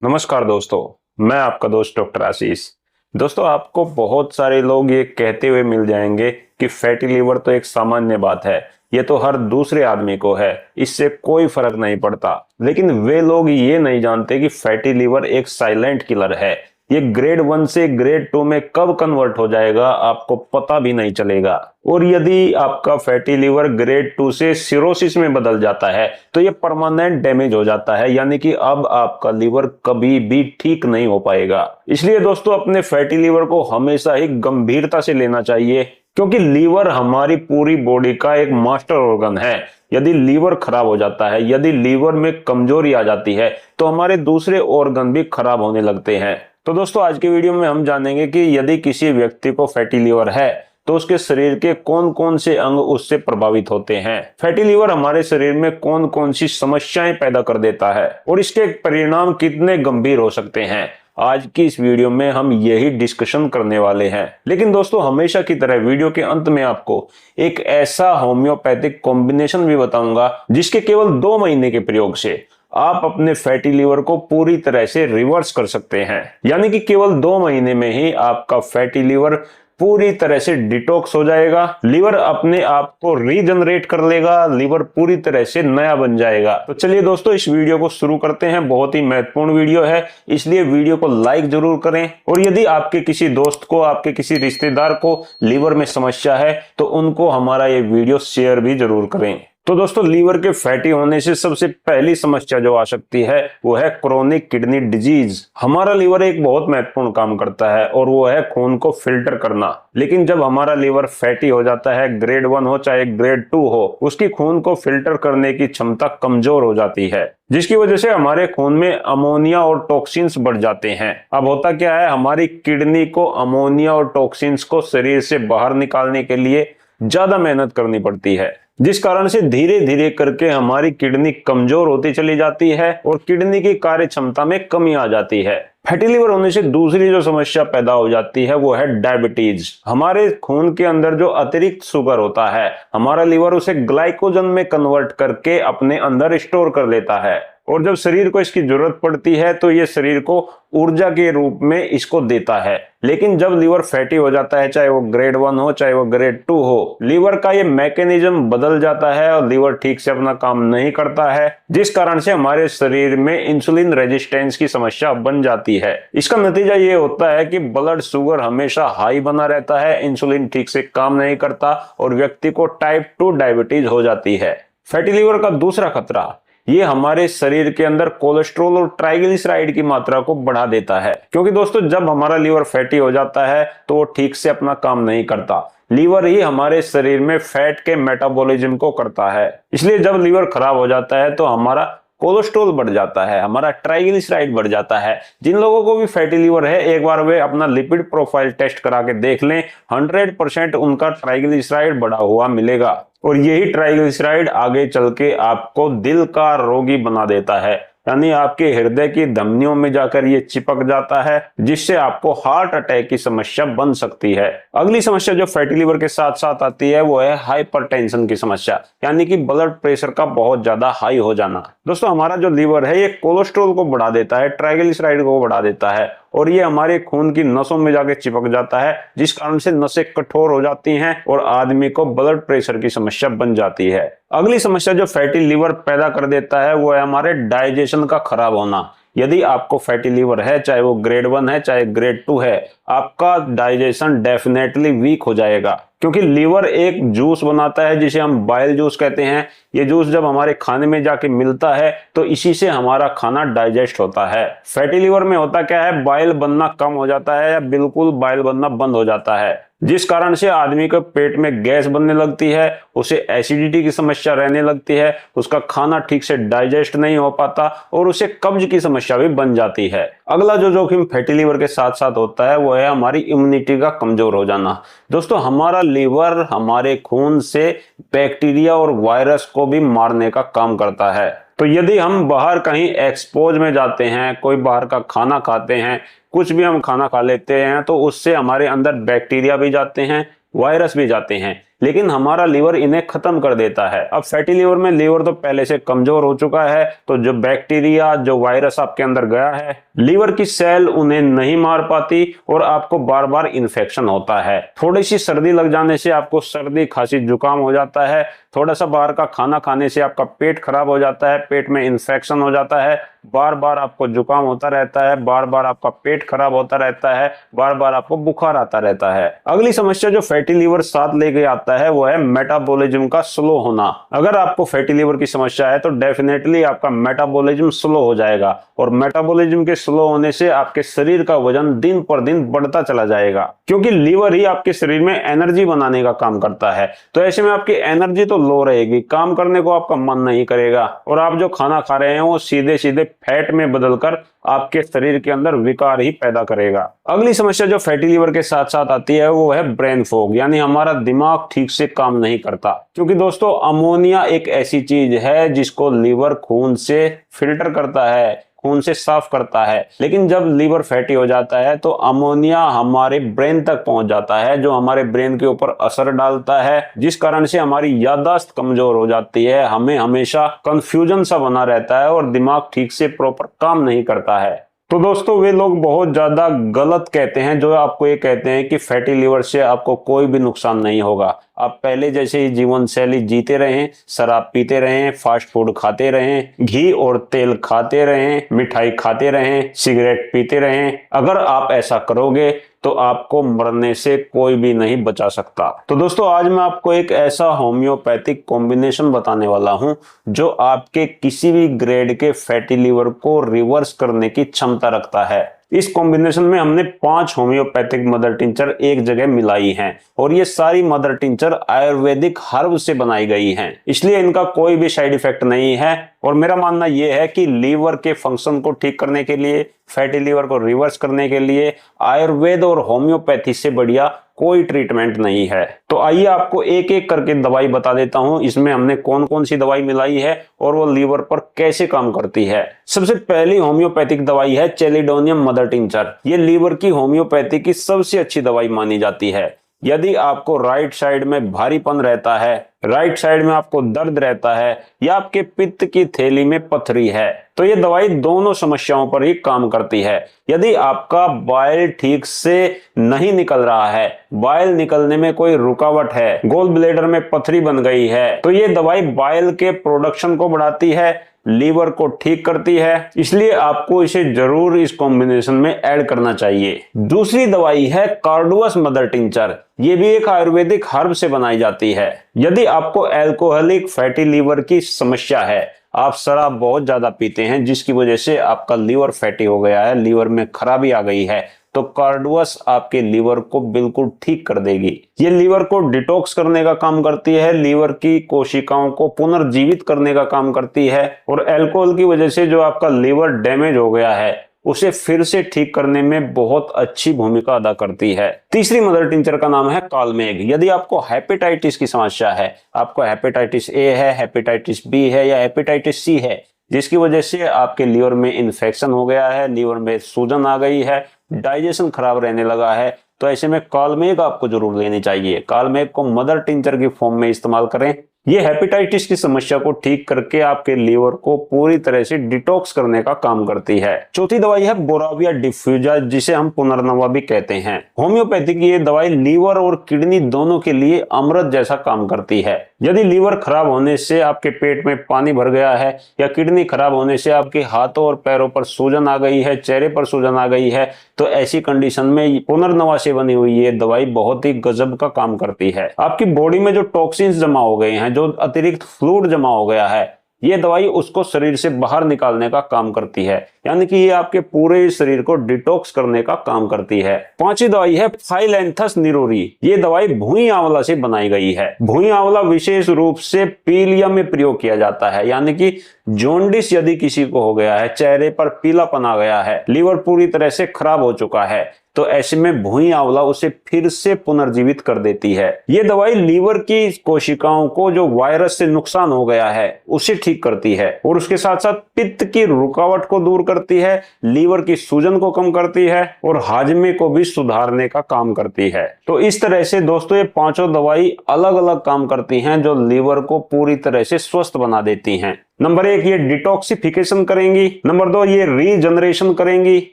नमस्कार दोस्तों, मैं आपका दोस्त डॉक्टर आशीष। दोस्तों, आपको बहुत सारे लोग ये कहते हुए मिल जाएंगे कि फैटी लीवर तो एक सामान्य बात है, ये तो हर दूसरे आदमी को है, इससे कोई फर्क नहीं पड़ता। लेकिन वे लोग ये नहीं जानते कि फैटी लीवर एक साइलेंट किलर है। ये ग्रेड 1 से ग्रेड 2 में कब कन्वर्ट हो जाएगा आपको पता भी नहीं चलेगा। और यदि आपका फैटी लीवर ग्रेड 2 से सिरोसिस में बदल जाता है तो ये परमानेंट डैमेज हो जाता है, यानी कि अब आपका लीवर कभी भी ठीक नहीं हो पाएगा। इसलिए दोस्तों, अपने फैटी लीवर को हमेशा ही गंभीरता से लेना चाहिए, क्योंकि लीवर हमारी पूरी बॉडी का एक मास्टर ऑर्गन है। यदि लीवर खराब हो जाता है, यदि लीवर में कमजोरी आ जाती है तो हमारे दूसरे ऑर्गन भी खराब होने लगते हैं। तो दोस्तों, आज के वीडियो में हम जानेंगे कि यदि किसी व्यक्ति को फैटी लीवर है तो उसके शरीर के कौन कौन से अंग उससे प्रभावित होते हैं। फैटी लीवर हमारे शरीर में कौन कौन सी समस्याएं पैदा कर देता है और इसके परिणाम कितने गंभीर हो सकते हैं। आज की इस वीडियो में हम यही डिस्कशन करने वाले हैं। लेकिन दोस्तों, हमेशा की तरह वीडियो के अंत में आपको एक ऐसा होम्योपैथिक कॉम्बिनेशन भी बताऊंगा जिसके केवल 2 महीने के प्रयोग से आप अपने फैटी लीवर को पूरी तरह से रिवर्स कर सकते हैं। यानी कि केवल 2 महीने में ही आपका फैटी लीवर पूरी तरह से डिटॉक्स हो जाएगा, लीवर अपने आप को रीजनरेट कर लेगा, लीवर पूरी तरह से नया बन जाएगा। तो चलिए दोस्तों, इस वीडियो को शुरू करते हैं। बहुत ही महत्वपूर्ण वीडियो है, इसलिए वीडियो को लाइक जरूर करें। और यदि आपके किसी दोस्त को, आपके किसी रिश्तेदार को लीवर में समस्या है तो उनको हमारा ये वीडियो शेयर भी जरूर करें। तो दोस्तों, लीवर के फैटी होने से सबसे पहली समस्या जो आ सकती है वो है क्रोनिक किडनी डिजीज। हमारा लीवर एक बहुत महत्वपूर्ण काम करता है और वो है खून को फिल्टर करना। लेकिन जब हमारा लीवर फैटी हो जाता है, ग्रेड 1 हो चाहे ग्रेड 2 हो, उसकी खून को फिल्टर करने की क्षमता कमजोर हो जाती है, जिसकी वजह से हमारे खून में अमोनिया और टॉक्सिन्स बढ़ जाते हैं। अब होता क्या है, हमारी किडनी को अमोनिया और टॉक्सिन्स को शरीर से बाहर निकालने के लिए ज्यादा मेहनत करनी पड़ती है, जिस कारण से धीरे धीरे करके हमारी किडनी कमजोर होती चली जाती है और किडनी की कार्य क्षमता में कमी आ जाती है। फैटी लीवर होने से दूसरी जो समस्या पैदा हो जाती है वो है डायबिटीज। हमारे खून के अंदर जो अतिरिक्त शुगर होता है, हमारा लीवर उसे ग्लाइकोजन में कन्वर्ट करके अपने अंदर स्टोर कर लेता है और जब शरीर को इसकी जरूरत पड़ती है तो ये शरीर को ऊर्जा के रूप में इसको देता है। लेकिन जब लीवर फैटी हो जाता है, चाहे वो ग्रेड 1 हो चाहे वो ग्रेड 2 हो, लीवर का ये मैकेनिज्म बदल जाता है और लीवर ठीक से अपना काम नहीं करता है, जिस कारण से हमारे शरीर में इंसुलिन रेजिस्टेंस की समस्या बन जाती है। इसका नतीजा ये होता है कि ब्लड शुगर हमेशा हाई बना रहता है, इंसुलिन ठीक से काम नहीं करता और व्यक्ति को टाइप 2 डायबिटीज हो जाती है। फैटी लीवर का दूसरा खतरा, ये हमारे शरीर के अंदर कोलेस्ट्रॉल और ट्राइग्लिसराइड की मात्रा को बढ़ा देता है। क्योंकि दोस्तों, जब हमारा लीवर फैटी हो जाता है तो वो ठीक से अपना काम नहीं करता। लीवर ही हमारे शरीर में फैट के मेटाबॉलिज्म को करता है। इसलिए जब लीवर खराब हो जाता है तो हमारा कोलेस्ट्रॉल बढ़ जाता है, हमारा ट्राइग्लिसराइड बढ़ जाता है। जिन लोगों को भी फैटी लीवर है, एक बार वे अपना लिपिड प्रोफाइल टेस्ट करा के देख लें, 100% उनका ट्राइग्लिसराइड बढ़ा हुआ मिलेगा। और यही ट्राइग्लिसराइड आगे चल के आपको दिल का रोगी बना देता है, यानी आपके हृदय की धमनियों में जाकर ये चिपक जाता है, जिससे आपको हार्ट अटैक की समस्या बन सकती है। अगली समस्या जो फैटी लीवर के साथ साथ आती है वो है हाइपरटेंशन की समस्या, यानी कि ब्लड प्रेशर का बहुत ज्यादा हाई हो जाना। दोस्तों, हमारा जो लीवर है ये कोलेस्ट्रॉल को बढ़ा देता है, ट्राइग्लिसराइड को बढ़ा देता है और ये हमारे खून की नसों में जाके चिपक जाता है, जिस कारण से नसें कठोर हो जाती हैं और आदमी को ब्लड प्रेशर की समस्या बन जाती है। अगली समस्या जो फैटी लीवर पैदा कर देता है वो है हमारे डाइजेशन का खराब होना। यदि आपको फैटी लीवर है, चाहे वो ग्रेड 1 है चाहे ग्रेड 2 है, आपका डाइजेशन डेफिनेटली वीक हो जाएगा, क्योंकि लीवर एक जूस बनाता है जिसे हम बाइल जूस कहते हैं। ये जूस जब हमारे खाने में जाके मिलता है तो इसी से हमारा खाना डाइजेस्ट होता है। फैटी लीवर में होता क्या है, बाइल बनना कम हो जाता है या बिल्कुल बाइल बनना बंद हो जाता है, जिस कारण से आदमी को पेट में गैस बनने लगती है, उसे एसिडिटी की समस्या रहने लगती है, उसका खाना ठीक से डाइजेस्ट नहीं हो पाता और उसे कब्ज की समस्या भी बन जाती है। अगला जो जोखिम फैटी लीवर के साथ साथ होता है वो है हमारी इम्यूनिटी का कमजोर हो जाना। दोस्तों, हमारा लीवर हमारे खून से बैक्टीरिया और वायरस को भी मारने का काम करता है। तो यदि हम बाहर कहीं एक्सपोज में जाते हैं, कोई बाहर का खाना खाते हैं, कुछ भी हम खाना खा लेते हैं, तो उससे हमारे अंदर बैक्टीरिया भी जाते हैं, वायरस भी जाते हैं। लेकिन हमारा लीवर इन्हें खत्म कर देता है। अब फैटी लीवर में लीवर तो पहले से कमजोर हो चुका है, तो जो बैक्टीरिया, जो वायरस आपके अंदर गया है, लीवर की सेल उन्हें नहीं मार पाती और आपको बार बार इन्फेक्शन होता है। थोड़ी सी सर्दी लग जाने से आपको सर्दी, खांसी, जुकाम हो जाता है। थोड़ा सा बाहर का खाना खाने से आपका पेट खराब हो जाता है, पेट में इन्फेक्शन हो जाता है, बार बार आपको जुकाम होता रहता है, बार बार आपका पेट खराब होता रहता है, बार बार आपको बुखार आता रहता है। अगली समस्या जो फैटी लीवर साथ लेके आता है वो है मेटाबॉलिज्म का स्लो होना। अगर आपको फैटी लीवर की समस्या है तो डेफिनेटली आपका मेटाबॉलिज्म स्लो हो जाएगा, और मेटाबॉलिज्म के स्लो होने से आपके शरीर का वजन दिन पर दिन बढ़ता चला जाएगा, क्योंकि लीवर ही आपके शरीर में एनर्जी बनाने का काम करता है। तो ऐसे में आपकी एनर्जी तो लो रहेगी, काम करने को आपका मन नहीं करेगा, और आप जो खाना खा रहे हैं वो सीधे सीधे फैट में बदलकर आपके शरीर के अंदर विकार ही पैदा करेगा। अगली समस्या जो फैटी लीवर के साथ साथ आती है वो है ब्रेन फॉग, यानी हमारा दिमाग ठीक से काम नहीं करता। क्योंकि दोस्तों अमोनिया एक ऐसी चीज है जिसको लीवर खून से फिल्टर करता है, खून से साफ करता है, लेकिन जब लीवर फैटी हो जाता है तो अमोनिया हमारे ब्रेन तक पहुंच जाता है, जो हमारे ब्रेन के ऊपर असर डालता है, जिस कारण से हमारी याददाश्त कमजोर हो जाती है, हमें हमेशा कंफ्यूजन सा बना रहता है और दिमाग ठीक से प्रॉपर काम नहीं करता है। तो दोस्तों वे लोग बहुत ज्यादा गलत कहते हैं जो आपको ये कहते हैं कि फैटी लीवर से आपको कोई भी नुकसान नहीं होगा। आप पहले जैसे ही जीवन शैली जीते रहें, शराब पीते रहें, फास्ट फूड खाते रहें, घी और तेल खाते रहें, मिठाई खाते रहें, सिगरेट पीते रहें। अगर आप ऐसा करोगे तो आपको मरने से कोई भी नहीं बचा सकता। तो दोस्तों आज मैं आपको एक ऐसा होम्योपैथिक कॉम्बिनेशन बताने वाला हूं जो आपके किसी भी ग्रेड के फैटी लीवर को रिवर्स करने की क्षमता रखता है। इस कॉम्बिनेशन में हमने 5 होम्योपैथिक मदर टिंचर एक जगह मिलाई हैं, और ये सारी मदर टिंचर आयुर्वेदिक हर्ब से बनाई गई हैं, इसलिए इनका कोई भी साइड इफेक्ट नहीं है। और मेरा मानना यह है कि लीवर के फंक्शन को ठीक करने के लिए, फैटी लीवर को रिवर्स करने के लिए आयुर्वेद और होम्योपैथी से बढ़िया कोई ट्रीटमेंट नहीं है। तो आइए आपको एक एक करके दवाई बता देता हूं, इसमें हमने कौन कौन सी दवाई मिलाई है और वो लीवर पर कैसे काम करती है। सबसे पहली होम्योपैथिक दवाई है चेलिडोनियम मदर टिंचर। ये लीवर की होम्योपैथी की सबसे अच्छी दवाई मानी जाती है। यदि आपको राइट साइड में भारीपन रहता है, राइट साइड में आपको दर्द रहता है, या आपके पित्त की थैली में पथरी है, तो ये दवाई दोनों समस्याओं पर ही काम करती है। यदि आपका बाइल ठीक से नहीं निकल रहा है, बाइल निकलने में कोई रुकावट है, गॉल ब्लैडर में पथरी बन गई है, तो ये दवाई बाइल के प्रोडक्शन को बढ़ाती है, लीवर को ठीक करती है, इसलिए आपको इसे जरूर इस कॉम्बिनेशन में ऐड करना चाहिए। दूसरी दवाई है कार्डुअस मदर टिंचर। ये भी एक आयुर्वेदिक हर्ब से बनाई जाती है। यदि आपको अल्कोहलिक फैटी लीवर की समस्या है, आप शराब बहुत ज्यादा पीते हैं जिसकी वजह से आपका लीवर फैटी हो गया है, लीवर में खराबी आ गई है, तो कार्डुअस आपके लीवर को बिल्कुल ठीक कर देगी। ये लीवर को डिटॉक्स करने का काम करती है, लीवर की कोशिकाओं को पुनर्जीवित करने का काम करती है, और अल्कोहल की वजह से जो आपका लीवर डैमेज हो गया है उसे फिर से ठीक करने में बहुत अच्छी भूमिका अदा करती है। तीसरी मदर टिंचर का नाम है कालमेघ। यदि आपको हेपेटाइटिस की समस्या है, आपको हेपेटाइटिस ए है, हेपेटाइटिस बी है या हेपेटाइटिस सी है, जिसकी वजह से आपके लीवर में इन्फेक्शन हो गया है, लीवर में सूजन आ गई है, डाइजेशन खराब रहने लगा है, तो ऐसे में कालमेघ आपको जरूर लेनी चाहिए। कालमेघ को मदर टिंचर की फॉर्म में इस्तेमाल करें। ये हेपेटाइटिस की समस्या को ठीक करके आपके लीवर को पूरी तरह से डिटॉक्स करने का काम करती है। चौथी दवाई है बोराविया डिफ्यूजा, जिसे हम पुनर्नवा भी कहते हैं। होम्योपैथी की ये दवाई लीवर और किडनी दोनों के लिए अमृत जैसा काम करती है। यदि लीवर खराब होने से आपके पेट में पानी भर गया है, या किडनी खराब होने से आपके हाथों और पैरों पर सूजन आ गई है, चेहरे पर सूजन आ गई है, तो ऐसी कंडीशन में पुनर्नवा से बनी हुई ये दवाई बहुत ही गजब का काम करती है। आपकी बॉडी में जो टॉक्सिन्स जमा हो गए हैं, जो अतिरिक्त फ्लूइड जमा हो गया है, ये दवाई उसको शरीर से बाहर निकालने का काम करती है, यानी कि ये आपके पूरे शरीर को डिटॉक्स करने का काम करती है। पांचवी दवाई है फाइलेंथस निरोरी। ये दवाई भुई आंवला से बनाई गई है। भुई आंवला विशेष रूप से पीलिया में प्रयोग किया जाता है, यानी कि जॉन्डिस यदि किसी को हो गया है, चेहरे पर पीलापन आ गया है, लीवर पूरी तरह से खराब हो चुका है, तो ऐसे में भुई आंवला उसे फिर से पुनर्जीवित कर देती है। ये दवाई लीवर की कोशिकाओं को जो वायरस से नुकसान हो गया है उसे ठीक करती है और उसके साथ साथ पित्त की रुकावट को दूर करती है, लीवर की सूजन को कम करती है और हाजमे को भी सुधारने का काम करती है। तो इस तरह से दोस्तों ये पांचों दवाई अलग अलग काम करती हैं जो लीवर को पूरी तरह से स्वस्थ बना देती हैं। नंबर 1 ये डिटॉक्सिफिकेशन करेंगी, नंबर 2 ये रीजनरेशन करेंगी,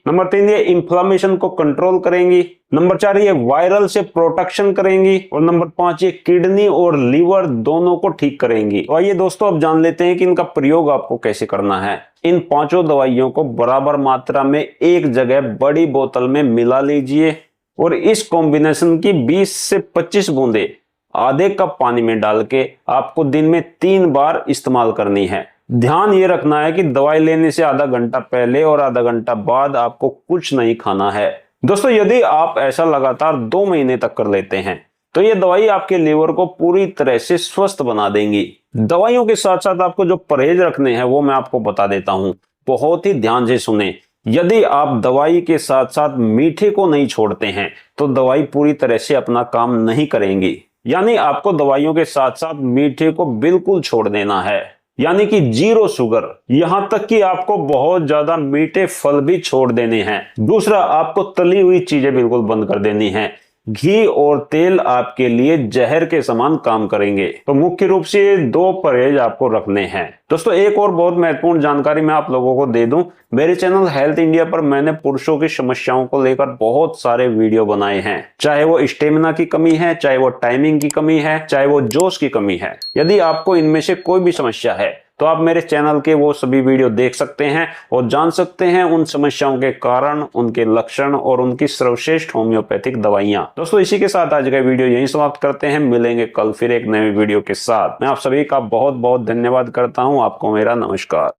नंबर 3 ये इंफ्लेमेशन को कंट्रोल करेंगी, नंबर 4 ये वायरल से प्रोटेक्शन करेंगी और नंबर 5 ये किडनी और लीवर दोनों को ठीक करेंगी। तो आइए दोस्तों अब जान लेते हैं कि इनका प्रयोग आपको कैसे करना है। इन पांचों दवाइयों को बराबर मात्रा में एक जगह बड़ी बोतल में मिला लीजिए और इस कॉम्बिनेशन की 20 से 25 बूंदे आधे कप पानी में डाल के आपको दिन में 3 बार इस्तेमाल करनी है। ध्यान ये रखना है कि दवाई लेने से आधा घंटा पहले और आधा घंटा बाद आपको कुछ नहीं खाना है। दोस्तों यदि आप ऐसा लगातार 2 महीने तक कर लेते हैं तो ये दवाई आपके लीवर को पूरी तरह से स्वस्थ बना देंगी। दवाइयों के साथ साथ आपको जो परहेज रखने हैं वो मैं आपको बता देता हूं, बहुत ही ध्यान से सुने। यदि आप दवाई के साथ साथ मीठे को नहीं छोड़ते हैं तो दवाई पूरी तरह से अपना काम नहीं करेंगी। यानी आपको दवाइयों के साथ साथ मीठे को बिल्कुल छोड़ देना है, यानी कि 0 शुगर। यहां तक कि आपको बहुत ज्यादा मीठे फल भी छोड़ देने हैं। दूसरा, आपको तली हुई चीजें बिल्कुल बंद कर देनी है। घी और तेल आपके लिए जहर के समान काम करेंगे। तो मुख्य रूप से ये 2 परहेज आपको रखने हैं। दोस्तों एक और बहुत महत्वपूर्ण जानकारी मैं आप लोगों को दे दूं, मेरे चैनल हेल्थ इंडिया पर मैंने पुरुषों की समस्याओं को लेकर बहुत सारे वीडियो बनाए हैं। चाहे वो स्टेमिना की कमी है, चाहे वो टाइमिंग की कमी है, चाहे वो जोश की कमी है। यदि आपको इनमें से कोई भी समस्या है तो आप मेरे चैनल के वो सभी वीडियो देख सकते हैं और जान सकते हैं उन समस्याओं के कारण, उनके लक्षण और उनकी सर्वश्रेष्ठ होम्योपैथिक दवाइयां। दोस्तों इसी के साथ आज का वीडियो यहीं समाप्त करते हैं। मिलेंगे कल फिर एक नए वीडियो के साथ। मैं आप सभी का बहुत बहुत धन्यवाद करता हूं। आपको मेरा नमस्कार।